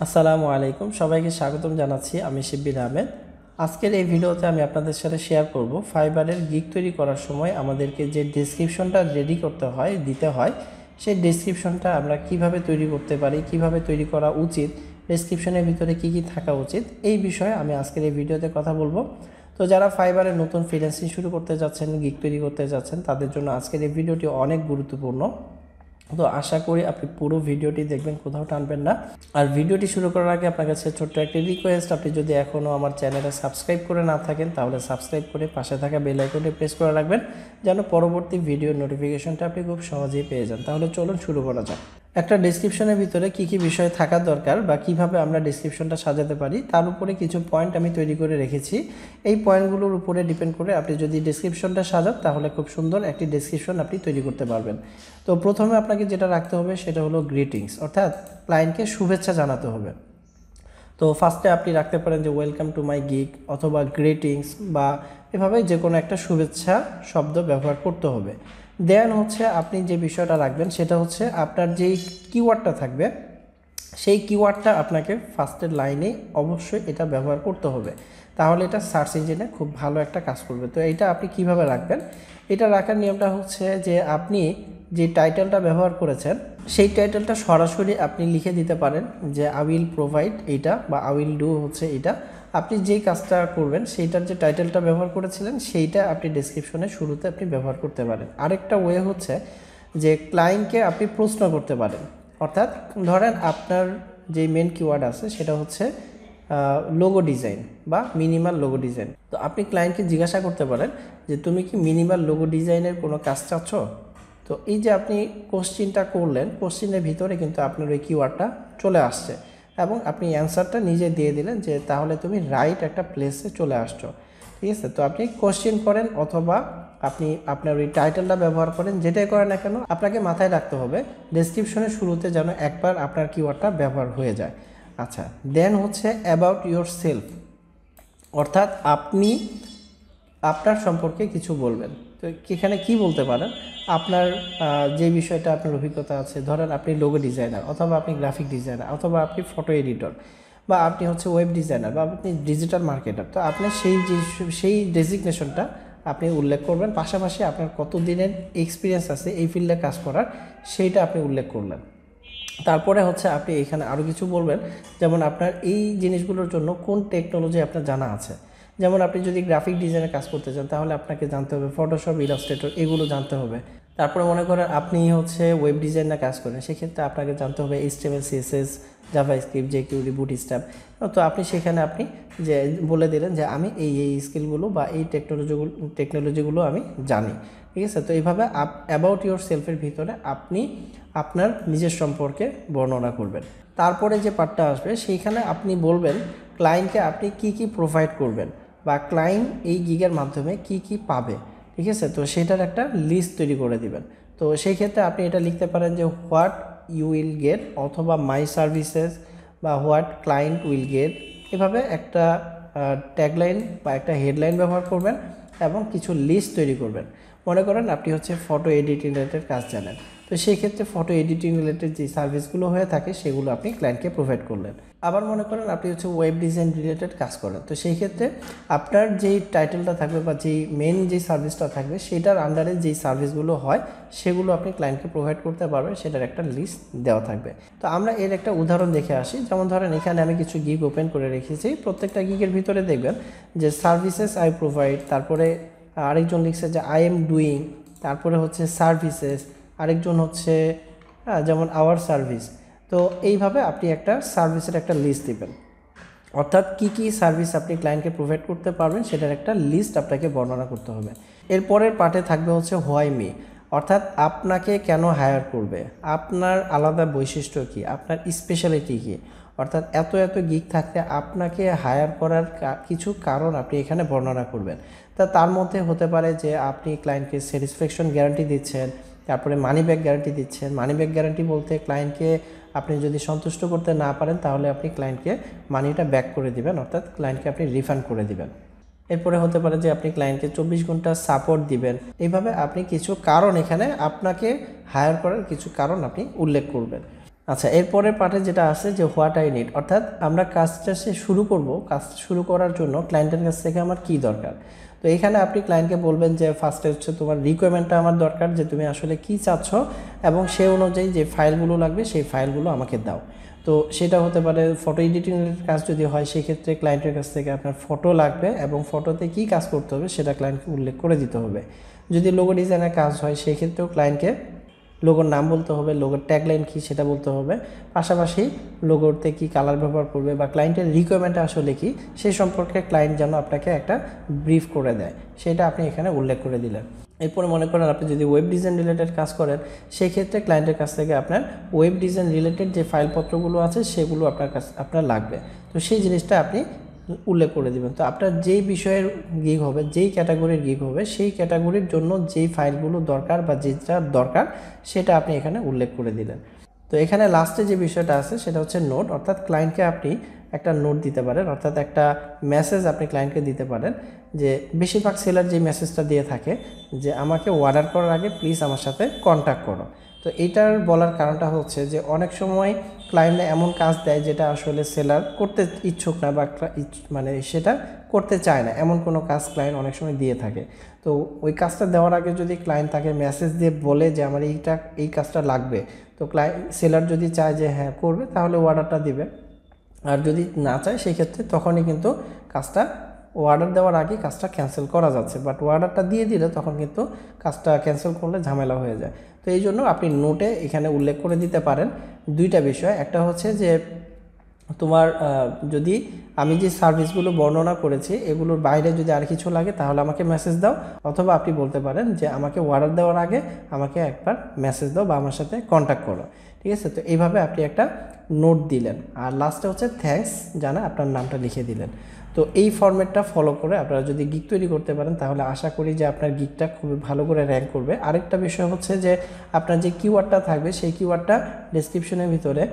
আসসালামু আলাইকুম, সবাইকে স্বাগতম জানাচ্ছি। আমি শিব্বির আহমেদ। আজকের এই ভিডিওতে আমি আপনাদের সাথে শেয়ার করব ফাইবারের গিগ তৈরি করার সময় আমাদেরকে যে ডেসক্রিপশনটা রেডি করতে হয়, দিতে হয়, সেই ডেসক্রিপশনটা আমরা কিভাবে তৈরি করতে পারি, কিভাবে তৈরি করা উচিত, ডেসক্রিপশনের ভিতরে কি কি থাকা উচিত, এই বিষয়ে আমি আজকের এই ভিডিওতে কথা বলবো। তো যারা ফাইবারে নতুন ফ্রিল্যান্সিং শুরু করতে যাচ্ছেন, গিগ তৈরি করতে যাচ্ছেন, তাদের জন্য আজকের এই ভিডিওটি অনেক গুরুত্বপূর্ণ। তো আশা করি আপনি পুরো ভিডিওটি দেখবেন, কোথাও টানবেন না। আর ভিডিওটি শুরু করার আগে আপনার কাছে ছোট্ট একটি রিকোয়েস্ট, আপনি যদি এখনও আমার চ্যানেলে সাবস্ক্রাইব করে না থাকেন তাহলে সাবস্ক্রাইব করে পাশে থাকা বেল আইকনটি প্রেস করে রাখবেন, যেন পরবর্তী ভিডিওর নোটিফিকেশনটা আপনি খুব সহজেই পেয়ে যান। তাহলে চলুন শুরু করা যাক। একটা ডেসক্রিপশনের ভিতরে কি কি বিষয় থাকা দরকার বা কিভাবে আমরা ডেসক্রিপশনটা সাজাতে পারি, তার উপরে কিছু পয়েন্ট আমি তৈরি করে রেখেছি। এই পয়েন্টগুলোর উপরে ডিপেন্ড করে আপনি যদি ডেসক্রিপশনটা সাজান তাহলে খুব সুন্দর একটি ডেসক্রিপশন আপনি তৈরি করতে পারবেন। তো প্রথমে আপনাকে যেটা রাখতে হবে সেটা হলো গ্রিটিংস, অর্থাৎ ক্লায়েন্টকে শুভেচ্ছা জানাতে হবে। তো ফার্স্টে আপনি রাখতে পারেন যে ওয়েলকাম টু মাই গিগ, অথবা গ্রিটিংস, বা এভাবে যে কোনো একটা শুভেচ্ছা শব্দ ব্যবহার করতে হবে। দেন হচ্ছে আপনি যে বিষয়টা রাখবেন সেটা হচ্ছে আপনার যেই কিওয়ার্ডটা থাকবে, সেই কিওয়ার্ডটা আপনাকে ফার্স্টের লাইনে অবশ্যই এটা ব্যবহার করতে হবে, তাহলে এটা সার্চ ইঞ্জিনে খুব ভালো একটা কাজ করবে। তো এটা আপনি কিভাবে রাখবেন, এটা রাখার নিয়মটা হচ্ছে যে আপনি যে টাইটেলটা ব্যবহার করেছেন সেই টাইটেলটা সরাসরি আপনি লিখে দিতে পারেন যে আই উইল প্রোভাইড এইটা, বা আই উইল ডু হচ্ছে এটা। আপনি যেই কাজটা করবেন সেইটার যে টাইটেলটা ব্যবহার করেছিলেন সেইটা আপনি ডেসক্রিপশনের শুরুতে আপনি ব্যবহার করতে পারেন। আরেকটা ওয়ে হচ্ছে যে ক্লায়েন্টকে আপনি প্রশ্ন করতে পারেন, অর্থাৎ ধরেন আপনার যে মেন কিওয়ার্ড আছে সেটা হচ্ছে লোগো ডিজাইন বা মিনিমাল লোগো ডিজাইন। তো আপনি ক্লায়েন্টকে জিজ্ঞাসা করতে পারেন যে তুমি কি মিনিমাল লোগো ডিজাইনের কোনো কাজ চাচ্ছ। তো এই যে আপনি কোশ্চিনটা করলেন, কোশ্চিনের ভিতরে কিন্তু আপনার ওই কিওয়ার্ডটা চলে আসছে এবং আপনি অ্যান্সারটা নিজে দিয়ে দিলেন যে তাহলে তুমি রাইট একটা প্লেসে চলে আসছো। ঠিক আছে, তো আপনি কোশ্চিন করেন অথবা আপনি আপনার ওই টাইটেলটা ব্যবহার করেন, যেটাই করেন না কেন আপনাকে মাথায় রাখতে হবে ডেসক্রিপশনের শুরুতে যেন একবার আপনার কিওয়ার্ডটা ব্যবহার হয়ে যায়। আচ্ছা, দেন হচ্ছে অ্যাবাউট ইয়োর সেলফ, অর্থাৎ আপনি আপনার সম্পর্কে কিছু বলবেন। তো এখানে কি বলতে পারেন, আপনার যে বিষয়টা আপনার অভিজ্ঞতা আছে, ধরেন আপনি লোগো ডিজাইনার, অথবা আপনি গ্রাফিক ডিজাইনার, অথবা আপনি ফটো এডিটর, বা আপনি হচ্ছে ওয়েব ডিজাইনার, বা আপনি ডিজিটাল মার্কেটার। তো আপনি সেই ডেজিগনেশনটা আপনি উল্লেখ করবেন, পাশাপাশি আপনার কত দিনের এক্সপিরিয়েন্স আছে এই ফিল্ডে কাজ করার সেইটা আপনি উল্লেখ করলেন। তারপরে হচ্ছে আপনি এখানে আরও কিছু বলবেন, যেমন আপনার এই জিনিসগুলোর জন্য কোন টেকনোলজি আপনার জানা আছে। যেমন আপনি যদি গ্রাফিক ডিজাইনের কাজ করতে চান তাহলে আপনাকে জানতে হবে ফটোশপ, ইলাস্ট্রেটর, এগুলো জানতে হবে। তারপরে মনে করেন আপনি হচ্ছে ওয়েব ডিজাইনের কাজ করেন, সেক্ষেত্রে আপনাকে জানতে হবে এইচটিএমএল, সিএসএস, জাভাস্ক্রিপ্ট, জেকিউরি, বুটস্ট্র্যাপ। তো আপনি সেখানে আপনি যে বলে দিলেন যে আমি এই স্কিলগুলো বা এই টেকনোলজিগুলো আমি জানি। ঠিক আছে, তো এইভাবে অ্যাবাউট ইয়োর সেলফের ভিতরে আপনি আপনার নিজের সম্পর্কে বর্ণনা করবেন। তারপরে যে পার্টটা আসবে সেইখানে আপনি বলবেন ক্লায়েন্টকে আপনি কি কি প্রোভাইড করবেন, বা ক্লায়েন্ট এই গিগের মাধ্যমে কি কি পাবে। ঠিক আছে, তো সেটার একটা লিস্ট তৈরি করে দিবেন। তো সেই ক্ষেত্রে আপনি এটা লিখতে পারেন যে হোয়াট ইউ উইল গেট, অথবা মাই সার্ভিসেস, বা হোয়াট ক্লায়েন্ট উইল গেট। এভাবে একটা ট্যাগলাইন বা একটা হেডলাইন ব্যবহার করবেন এবং কিছু লিস্ট তৈরি করবেন। মনে করেন আপনি হচ্ছে ফটো এডিটিং রিলেটেড কাজ জানেন, তো সেই ক্ষেত্রে ফটো এডিটিং রিলেটেড যে সার্ভিসগুলো হয়ে থাকে সেগুলো আপনি ক্লায়েন্টকে প্রোভাইড করলেন। আবার মনে করেন আপনি হচ্ছে ওয়েব ডিজাইন রিলেটেড কাজ করেন, তো সেই ক্ষেত্রে আপনার যেই টাইটেলটা থাকবে বা যেই মেন যেই সার্ভিসটা থাকবে সেটার আন্ডারে যেই সার্ভিসগুলো হয় সেগুলো আপনি ক্লায়েন্টকে প্রোভাইড করতে পারবেন, সেটার একটা লিস্ট দেওয়া থাকবে। তো আমরা এর একটা উদাহরণ দেখে আসি। যেমন ধরেন এখানে আমি কিছু গিগ ওপেন করে রেখেছি, প্রত্যেকটা গিগের ভিতরে দেখবেন যে সার্ভিসেস আই প্রোভাইড, তারপরে আরেকজন লিখছে যে আই এম ডুইং, তারপরে হচ্ছে সার্ভিসেস, আরেকজন হচ্ছে যেমন আওয়ার সার্ভিস। তো এইভাবে আপনি একটা সার্ভিসের একটা লিস্ট দিবেন, অর্থাৎ কি কি সার্ভিস আপনি ক্লায়েন্টকে প্রোভাইড করতে পারবেন সেটার একটা লিস্ট আপনাকে বর্ণনা করতে হবে। এরপরের পার্টে থাকবে হচ্ছে হোয়াই মি, অর্থাৎ আপনাকে কেন হায়ার করবে, আপনার আলাদা বৈশিষ্ট্য কী, আপনার স্পেশালিটি কী, অর্থাৎ এত এত গিগ থাকতে আপনাকে হায়ার করার কিছু কারণ আপনি এখানে বর্ণনা করবেন। তার মধ্যে হতে পারে যে আপনি ক্লায়েন্টকে স্যাটিসফ্যাকশন গ্যারান্টি দিচ্ছেন, তারপরে মানি ব্যাক গ্যারান্টি দিচ্ছেন। মানি ব্যাক গ্যারান্টি বলতে ক্লায়েন্টকে আপনি যদি সন্তুষ্ট করতে না পারেন তাহলে আপনি ক্লায়েন্টকে মানিটা ব্যাক করে দিবেন, অর্থাৎ ক্লায়েন্টকে আপনি রিফান্ড করে দিবেন। এরপরে হতে পারে যে আপনি ক্লায়েন্টকে 24 ঘন্টা সাপোর্ট দিবেন। এইভাবে আপনি কিছু কারণ এখানে আপনাকে হায়ার করার কিছু কারণ আপনি উল্লেখ করবেন। আচ্ছা, এরপরের পার্টে যেটা আছে যে হোয়াট আই নিড, অর্থাৎ আমরা কাজটা শুরু করব, কাজ শুরু করার জন্য ক্লায়েন্টের কাছ থেকে আমার কি দরকার। তো এখানে আপনি ক্লায়েন্টকে বলবেন যে ফার্স্টে হচ্ছে তোমার রিকোয়ারমেন্টটা আমার দরকার, যে তুমি আসলে কি চাচ্ছ এবং সে অনুযায়ী যে ফাইলগুলো লাগবে সেই ফাইলগুলো আমাকে দাও। তো সেটা হতে পারে ফটো এডিটিংয়ের কাজ যদি হয়, সেক্ষেত্রে ক্লায়েন্টের কাছ থেকে আপনার ফটো লাগবে এবং ফটোতে কি কাজ করতে হবে সেটা ক্লায়েন্টকে উল্লেখ করে দিতে হবে। যদি লোগো ডিজাইনের কাজ হয় সেক্ষেত্রেও ক্লায়েন্টকে লোগোর নাম বলতে হবে, লোগোর ট্যাগলাইন কী সেটা বলতে হবে, পাশাপাশি লোগোতে কী কালার ব্যবহার করবে বা ক্লায়েন্টের রিকোয়ারমেন্টটা আসলে কী সেই সম্পর্কে ক্লায়েন্ট যেন আপনাকে একটা ব্রিফ করে দেয়, সেটা আপনি এখানে উল্লেখ করে দিলেন। এরপরে মনে করেন আপনি যদি ওয়েব ডিজাইন রিলেটেড কাজ করেন, সেই ক্ষেত্রে ক্লায়েন্টের কাছ থেকে আপনার ওয়েব ডিজাইন রিলেটেড যে ফাইলপত্রগুলো আছে সেগুলো আপনার লাগবে। তো সেই জিনিসটা আপনি উল্লেখ করে দিবেন। তো আপনার যেই বিষয়ের গিগ হবে, যেই ক্যাটাগরির গিগ হবে, সেই ক্যাটাগরির জন্য যেই ফাইলগুলো দরকার বা যেটা দরকার সেটা আপনি এখানে উল্লেখ করে দিলেন। তো এখানে লাস্টে যে বিষয়টা আছে সেটা হচ্ছে নোট, অর্থাৎ ক্লায়েন্টকে আপনি একটা নোট দিতে পারেন, অর্থাৎ একটা মেসেজ আপনি ক্লায়েন্টকে দিতে পারেন। যে বেশিরভাগ সেলার যে মেসেজটা দিয়ে থাকে যে আমাকে অর্ডার করার আগে প্লিজ আমার সাথে কন্ট্যাক্ট করো। তো এইটার বলার কারণটা হচ্ছে যে অনেক সময় ক্লায়েন্টরা এমন কাজ দেয় যেটা আসলে সেলার করতে ইচ্ছুক না বা মানে সেটা করতে চায় না, এমন কোনো কাজ ক্লায়েন্ট অনেক সময় দিয়ে থাকে। তো ওই কাজটা দেওয়ার আগে যদি ক্লায়েন্ট তাকে মেসেজ দিয়ে বলে যে আমার এই কাজটা লাগবে, তো সেলার যদি চায় যে হ্যাঁ করবে তাহলে অর্ডারটা দিবে, আর যদি না চায় সেক্ষেত্রে তখনই কিন্তু কাজটা অর্ডার দেওয়ার আগে কাজটা ক্যান্সেল করা যাচ্ছে, বাট অর্ডারটা দিয়ে দিলে তখন কিন্তু কাজটা ক্যান্সেল করলে ঝামেলা হয়ে যায়। তো এই জন্য আপনি নোটে এখানে উল্লেখ করে দিতে পারেন দুইটা বিষয়। একটা হচ্ছে যে তোমার যদি আমি যে সার্ভিসগুলো বর্ণনা করেছি এগুলোর বাইরে যদি আর কিছু লাগে তাহলে আমাকে মেসেজ দাও, অথবা আপনি বলতে পারেন যে আমাকে অর্ডার দেওয়ার আগে আমাকে একবার মেসেজ দাও বা আমার সাথে কন্ট্যাক্ট করো। ঠিক আছে, তো এইভাবে আপনি একটা নোট দিলেন, আর লাস্টে হচ্ছে থ্যাঙ্কস জানা আপনার নামটা লিখে দিলেন। তো এই ফরম্যাটটা ফলো করে আপনারা যদি গিগ তৈরি করতে পারেন তাহলে আশা করি যে আপনার গিগটা খুবই ভালো করে র্যাঙ্ক করবে। আরেকটা বিষয় হচ্ছে যে আপনার যে কিওয়ার্ডটা থাকবে সেই কিওয়ার্ডটা ডেসক্রিপশনের ভিতরে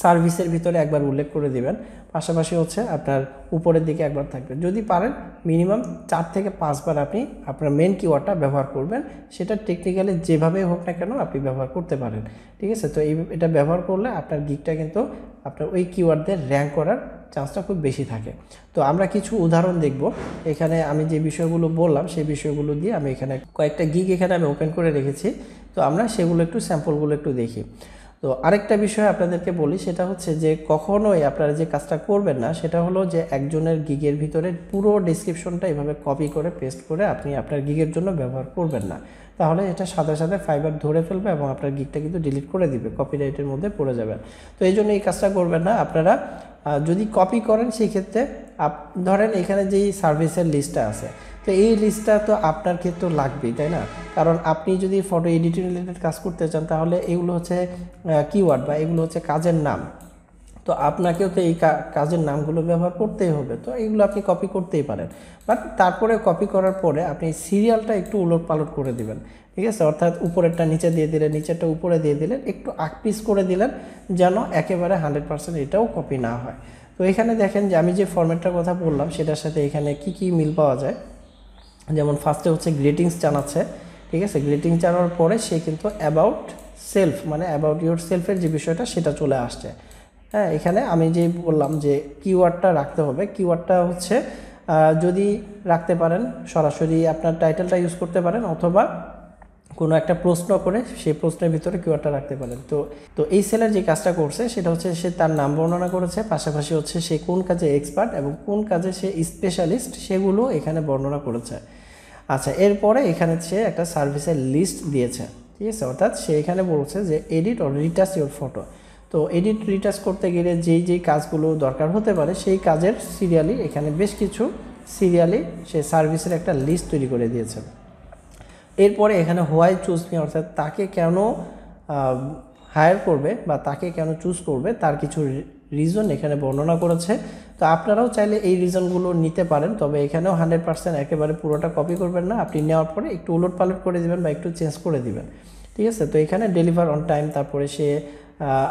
সার্ভিসের ভিতরে একবার উল্লেখ করে দিবেন, পাশাপাশি হচ্ছে আপনার উপরের দিকে একবার থাকবে। যদি পারেন মিনিমাম 4 থেকে 5 বার আপনি আপনার মেন কিওয়ার্ডটা ব্যবহার করবেন, সেটা টেকনিক্যালি যেভাবেই হোক না কেন আপনি ব্যবহার করতে পারেন। ঠিক আছে, তো এটা ব্যবহার করলে আপনার গিগটা কিন্তু আপনার ওই কিওয়ার্ডদের র্যাঙ্ক করার চান্সটা খুব বেশি থাকে। তো আমরা কিছু উদাহরণ দেখব। এখানে আমি যে বিষয়গুলো বললাম সেই বিষয়গুলো দিয়ে আমি এখানে কয়েকটা গিগ এখানে আমি ওপেন করে রেখেছি, তো আমরা সেগুলো একটু স্যাম্পলগুলো একটু দেখি। তো আরেকটা বিষয় আপনাদেরকে বলি, সেটা হচ্ছে যে কখনোই আপনারা যে কাজটা করবেন না সেটা হলো যে একজনের গিগের ভিতরে পুরো ডেসক্রিপশনটা এভাবে কপি করে পেস্ট করে আপনি আপনার গিগের জন্য ব্যবহার করবেন না, তাহলে এটা সাথে সাথে ফাইবার ধরে ফেলবে এবং আপনার গিগটা কিন্তু ডিলিট করে দিবে, কপিরাইটের মধ্যে পড়ে যাবেন। তো এই জন্য এই কাজটা করবেন না। আপনারা যদি কপি করেন সেই ক্ষেত্রে ধরেন এখানে যেই সার্ভিসের লিস্টটা আছে, তো এই লিস্টটা তো আপনার ক্ষেত্রে লাগবেই, তাই না? কারণ আপনি যদি ফটো এডিটিং রিলেটেড কাজ করতে চান তাহলে এগুলো হচ্ছে কিওয়ার্ড বা এগুলো হচ্ছে কাজের নাম, তো আপনাকেও তো এই কাজের নামগুলো ব্যবহার করতেই হবে। তো এগুলো আপনি কপি করতেই পারেন, বাট তারপরে কপি করার পরে আপনি সিরিয়ালটা একটু উলট পালট করে দিবেন। ঠিক আছে, অর্থাৎ উপরেরটা নিচে দিয়ে দিলেন, নিচেরটা উপরে দিয়ে দিলেন, একটু আকপিস করে দিলেন যেন একেবারে 100% এটাও কপি না হয়। তো এখানে দেখেন যে আমি যে ফরম্যাটটার কথা বললাম সেটার সাথে এখানে কি মিল পাওয়া যায়। যেমন ফার্স্টে হচ্ছে গ্রিটিংস জানাচ্ছে, ঠিক আছে, গ্রিটিংস জানার পরে সে কিন্তু অ্যাবাউট সেলফ মানে অ্যাবাউট ইউর সেলফের যে বিষয়টা সেটা চলে আসছে। হ্যাঁ, এখানে আমি যে বললাম যে কিওয়ার্ডটা রাখতে হবে, কিওয়ার্ডটা হচ্ছে যদি রাখতে পারেন সরাসরি আপনার টাইটেলটা ইউজ করতে পারেন, অথবা কোনো একটা প্রশ্ন করে সেই প্রশ্নের ভিতরে কিওয়ার্ডটা রাখতে পারেন। তো এই সেলার যে কাজটা করছে সেটা হচ্ছে সে তার নাম বর্ণনা করেছে, পাশাপাশি হচ্ছে সে কোন কাজে এক্সপার্ট এবং কোন কাজে সে স্পেশালিস্ট সেগুলো এখানে বর্ণনা করেছে। আচ্ছা, এরপরে এখানে সে একটা সার্ভিসের লিস্ট দিয়েছে। ঠিক আছে, অর্থাৎ সে এখানে বলছে যে edit or retouch your photo. তো এডিট রিটাচ করতে গেলে যেই কাজগুলো দরকার হতে পারে সেই কাজের সিরিয়ালি এখানে বেশ কিছু সিরিয়ালি সে সার্ভিসের একটা লিস্ট তৈরি করে দিয়েছে। এরপরে এখানে হোয়াই চুজ মি, অর্থাৎ তাকে কেন হায়ার করবে বা তাকে কেন চুজ করবে তার কিছু রিজন এখানে বর্ণনা করেছে। তো আপনারাও চাইলে এই রিজনগুলো নিতে পারেন, তবে এখানেও 100% একেবারে পুরোটা কপি করবেন না, আপনি নেওয়ার পরে একটু উলট পালট করে দিবেন বা একটু চেঞ্জ করে দিবেন। ঠিক আছে, তো এখানে ডেলিভার অন টাইম, তারপরে সে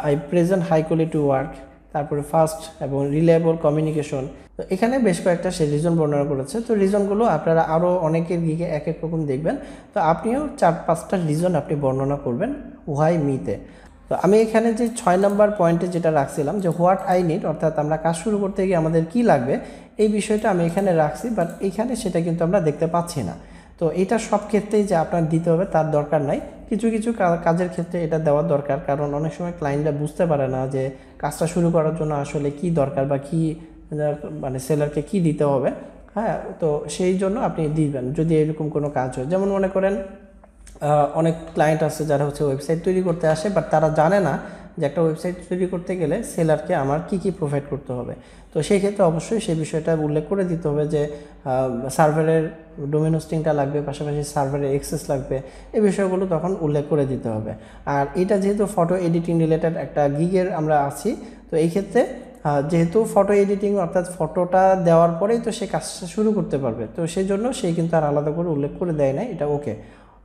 I present high quality work, তারপরে ফাস্ট এবং রিলায়েবল কমিউনিকেশন। তো এখানে বেশ কয়েকটা সে রিজন বর্ণনা করেছে। তো রিজনগুলো আপনারা আরও অনেকের গিগে এক এক রকম দেখবেন, তো আপনিও 4-5টা রিজন আপনি বর্ণনা করবেন হোয়াই মিতে। তো আমি এখানে যে 6 নম্বর পয়েন্টে যেটা রাখছিলাম যে হোয়াট আই নিড, অর্থাৎ আমরা কাজ শুরু করতে গিয়ে আমাদের কি লাগবে এই বিষয়টা আমি এখানে রাখছি, বাট এইখানে সেটা কিন্তু আমরা দেখতে পাচ্ছি না। তো এটা সব ক্ষেত্রেই যে আপনার দিতে হবে তার দরকার নাই, কিছু কিছু কাজের ক্ষেত্রে এটা দেওয়ার দরকার, কারণ অনেক সময় ক্লায়েন্টরা বুঝতে পারে না যে কাজটা শুরু করার জন্য আসলে কি দরকার বা কি মানে সেলারকে কি দিতে হবে। হ্যাঁ, তো সেই জন্য আপনি দিবেন যদি এরকম কোনো কাজ হয়। যেমন মনে করেন অনেক ক্লায়েন্ট আছে যারা হচ্ছে ওয়েবসাইট তৈরি করতে আসে, বাট তারা জানে না যে একটা ওয়েবসাইট তৈরি করতে গেলে সেলারকে আমার কি কি প্রোভাইড করতে হবে। তো সেই ক্ষেত্রে অবশ্যই সেই বিষয়টা উল্লেখ করে দিতে হবে যে সার্ভারের ডোমেন হোস্টিংটা লাগবে, পাশাপাশি সার্ভারের অ্যাক্সেস লাগবে, এই বিষয়গুলো তখন উল্লেখ করে দিতে হবে। আর এটা যেহেতু ফটো এডিটিং রিলেটেড একটা গিগের আমরা আছি, তো এই ক্ষেত্রে যেহেতু ফটো এডিটিং অর্থাৎ ফটোটা দেওয়ার পরেই তো সে কাজটা শুরু করতে পারবে, তো সেই জন্য সে কিন্তু আর আলাদা করে উল্লেখ করে দেয় না, এটা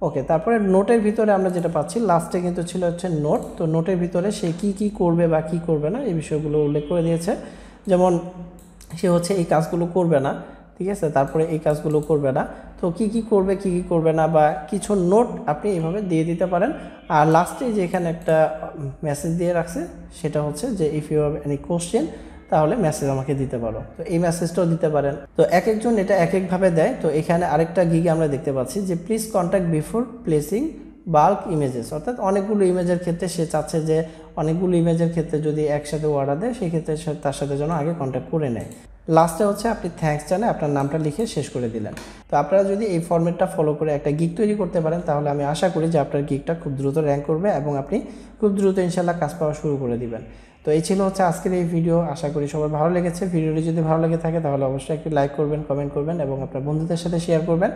ওকে। তারপরে নোটের ভিতরে আমরা যেটা পাচ্ছি লাস্টে কিন্তু ছিল হচ্ছে নোট। তো নোটের ভিতরে সে কি করবে বা কি করবে না এই বিষয়গুলো উল্লেখ করে দিয়েছে। যেমন সে হচ্ছে এই কাজগুলো করবে না, ঠিক আছে, তারপরে এই কাজগুলো করবে না, তো কি করবে কি করবে না বা কিছু নোট আপনি এইভাবে দিয়ে দিতে পারেন। আর লাস্টে যে এখানে একটা মেসেজ দিয়ে রাখছে সেটা হচ্ছে যে if you have any question তাহলে মেসেজ আমাকে দিতে পারো, তো এই মেসেজটাও দিতে পারেন। তো এক একজন এটা এক একভাবে দেয়। তো এখানে আরেকটা গিগে আমরা দেখতে পাচ্ছি যে please contact before placing bulk images, অর্থাৎ অনেকগুলো ইমেজের ক্ষেত্রে সে চাচ্ছে যে অনেকগুলো ইমেজের ক্ষেত্রে যদি একসাথে অর্ডার দেয় সেক্ষেত্রে সে তার সাথে যেন আগে কন্ট্যাক্ট করে নেয়। লাস্টে হচ্ছে আপনি থ্যাঙ্কস জানায় আপনার নামটা লিখে শেষ করে দিলেন। তো আপনারা যদি এই ফরম্যাটটা ফলো করে একটা গিগ তৈরি করতে পারেন তাহলে আমি আশা করি যে আপনার গিগটা খুব দ্রুত র্যাঙ্ক করবে এবং আপনি খুব দ্রুত ইনশাল্লাহ কাজ পাওয়া শুরু করে দিবেন। তো এই ছিল হচ্ছে আজকের এই ভিডিও, আশা করি সবার ভালো লেগেছে। ভিডিওটি যদি ভালো লেগে থাকে তাহলে অবশ্যই একটি লাইক করবেন, কমেন্ট করবেন এবং আপনার বন্ধুদের সাথে শেয়ার করবেন।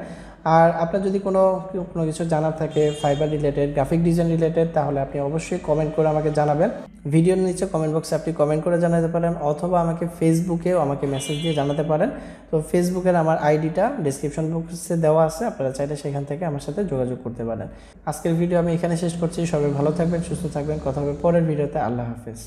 আর আপনার যদি কোনো কিছু জানার থাকে fibre related, graphic design related, তাহলে আপনি অবশ্যই কমেন্ট করে আমাকে জানাবেন। ভিডিওর নিচে কমেন্ট বক্সে আপনি কমেন্ট করে জানাতে পারেন, অথবা আমাকে ফেসবুকেও আমাকে মেসেজ দিয়ে জানাতে পারেন। তো ফেসবুকের আমার আইডিটা ডিসক্রিপশন বক্সে দেওয়া আছে, আপনারা চাইলে সেখান থেকে আমার সাথে যোগাযোগ করতে পারেন। আজকের ভিডিও আমি এখানে শেষ করছি। সবাই ভালো থাকবেন, সুস্থ থাকবেন, কথা হবে পরের ভিডিওতে। আল্লাহ হাফেজ।